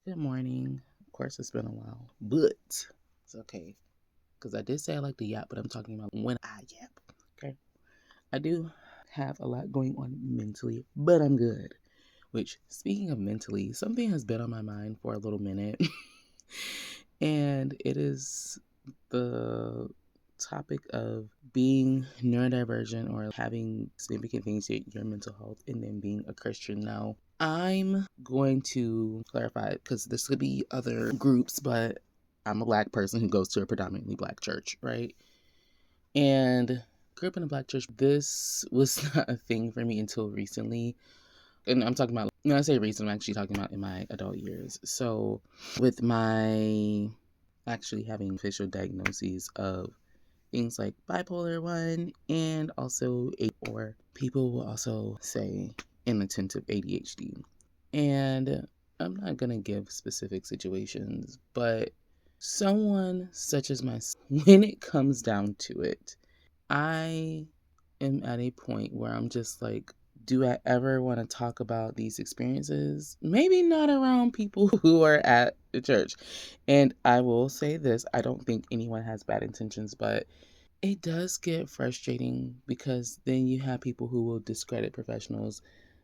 Good morning. Of course, it's been a while, but it's okay. Because I did say I like to yap, but I'm talking about when I yap. Okay. I do have a lot going on mentally, but I'm good. Which, speaking of mentally, something has been on my mind for a little minute. And it is the topic of being neurodivergent or having significant things to your mental health and then being a Christian. Now, I'm going to clarify because this could be other groups, but I'm a Black person who goes to a predominantly Black church, right? And grew up in a Black church. This was not a thing for me until recently. And I'm talking about, when I say recent, I'm actually talking about in my adult years. So, with my actually having official diagnoses of things like bipolar 1 and also or people will also say inattentive ADHD. And I'm not going to give specific situations, but someone such as myself, when it comes down to it, I am at a point where I'm just like, do I ever want to talk about these experiences? Maybe not around people who are at the church. And I will say this, I don't think anyone has bad intentions, but it does get frustrating because then you have people who will discredit professionals.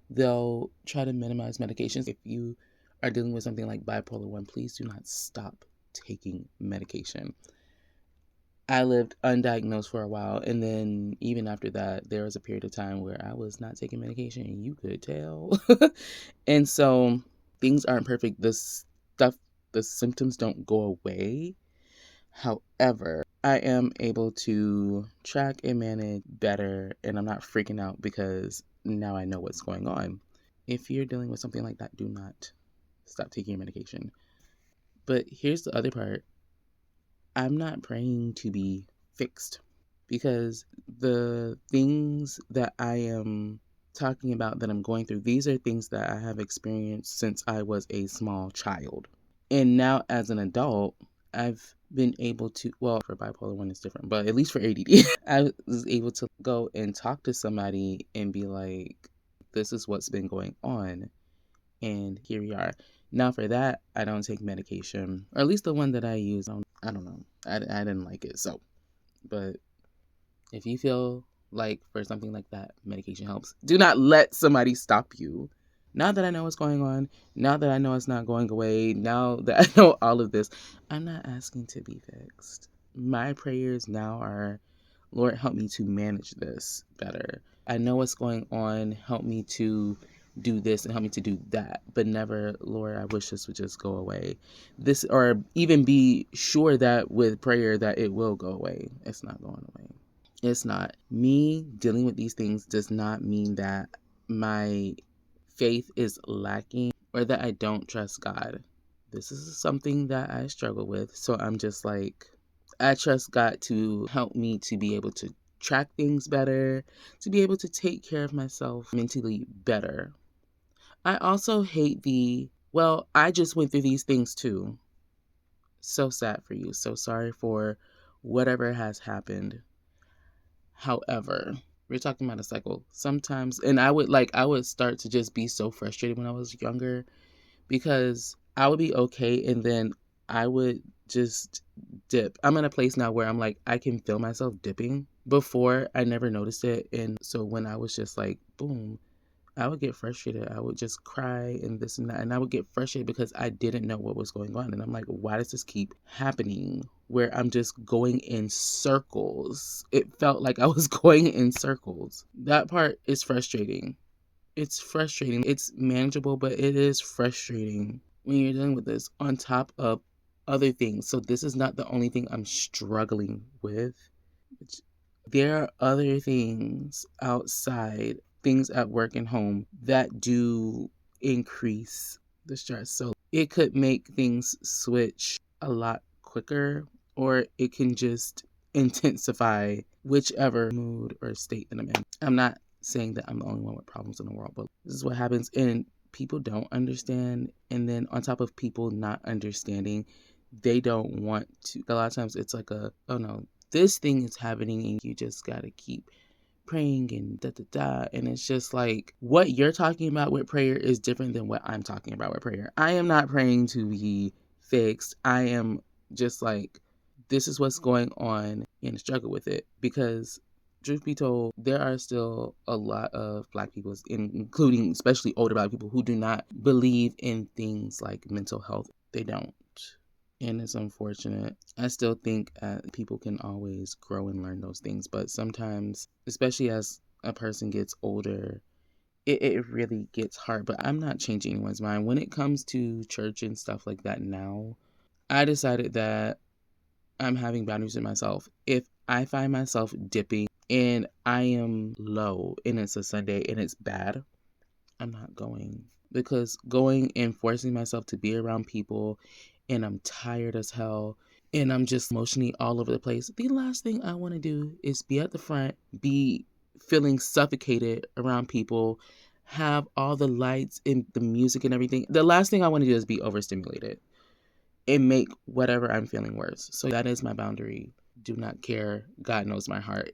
They'll try to minimize medications. If you are dealing with something like bipolar 1, please do not stop taking medication. I lived undiagnosed for a while, and then even after that, there was a period of time where I was not taking medication, and you could tell. And so things aren't perfect. The symptoms don't go away. However, I am able to track and manage better, and I'm not freaking out because now I know what's going on. If you're dealing with something like that, do not stop taking your medication. But here's the other part. I'm not praying to be fixed because the things that I am talking about that I'm going through, these are things that I have experienced since I was a small child. And now as an adult, I've been able to, well, for bipolar 1 it's different, but at least for ADD, I was able to go and talk to somebody and be like, this is what's been going on. And here we are. Now for that, I don't take medication, or at least the one that I use. I don't know. I didn't like it. So, but if you feel like for something like that, medication helps, do not let somebody stop you. Now that I know what's going on, now that I know it's not going away, now that I know all of this, I'm not asking to be fixed. My prayers now are, Lord, help me to manage this better. I know what's going on. Help me to do this and help me to do that. But never, Lord, I wish this would just go away. This, or even be sure that with prayer that it will go away. It's not going away. It's not. Me dealing with these things does not mean that my faith is lacking or that I don't trust God. This is something that I struggle with. So I'm just like, I trust God to help me to be able to track things better, to be able to take care of myself mentally better. I also hate well, I just went through these things too. So sad for you. So sorry for whatever has happened. However, we're talking about a cycle. Sometimes, and I would start to just be so frustrated when I was younger because I would be okay and then I would just dip. I'm in a place now where I'm like, I can feel myself dipping. Before, I never noticed it. And so when I was just like, boom, I would get frustrated. I would just cry and this and that. And I would get frustrated because I didn't know what was going on. And I'm like, why does this keep happening where I'm just going in circles? It felt like I was going in circles. That part is frustrating. It's frustrating. It's manageable, but it is frustrating when you're dealing with this on top of other things. So this is not the only thing I'm struggling with. There are other things outside, things at work and home that do increase the stress. So it could make things switch a lot quicker, or it can just intensify whichever mood or state that I'm in. I'm not saying that I'm the only one with problems in the world, but this is what happens. And people don't understand. And then on top of people not understanding, they don't want to. A lot of times it's like oh no, this thing is happening and you just got to keep praying and da da da. And it's just like, what you're talking about with prayer is different than what I'm talking about with prayer. I am not praying to be fixed. I am just like, this is what's going on and struggle with it. Because truth be told, there are still a lot of Black people, including especially older Black people, who do not believe in things like mental health. They don't. And it's unfortunate. I still think people can always grow and learn those things. But sometimes, especially as a person gets older, it really gets hard. But I'm not changing anyone's mind. When it comes to church and stuff like that now, I decided that I'm having boundaries with myself. If I find myself dipping and I am low and it's a Sunday and it's bad, I'm not going. Because going and forcing myself to be around people and I'm tired as hell and I'm just emotionally all over the place, the last thing I want to do is be at the front, be feeling suffocated around people, have all the lights and the music and everything. The last thing I want to do is be overstimulated and make whatever I'm feeling worse. So that is my boundary. Do not care. God knows my heart.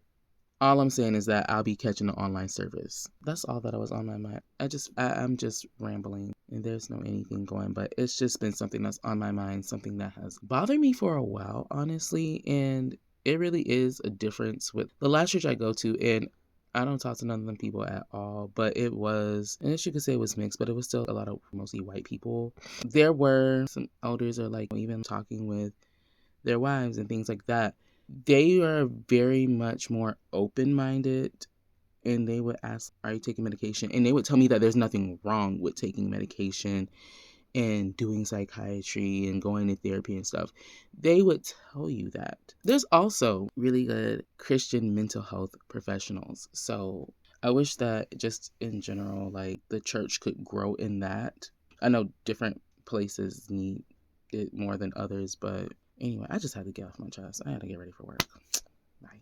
All I'm saying is that I'll be catching the online service. That's all that was on my mind. I'm just rambling and there's no anything going, but it's just been something that's on my mind, something that has bothered me for a while, honestly. And it really is a difference with the last church I go to, and I don't talk to none of them people at all, but it was, and as you could say it was mixed, but it was still a lot of mostly white people. There were some elders or like even talking with their wives and things like that. They are very much more open-minded, and they would ask, are you taking medication? And they would tell me that there's nothing wrong with taking medication and doing psychiatry and going to therapy and stuff. They would tell you that. There's also really good Christian mental health professionals. So I wish that just in general, like the church could grow in that. I know different places need it more than others, but anyway, I just had to get off my chest. I had to get ready for work. Bye.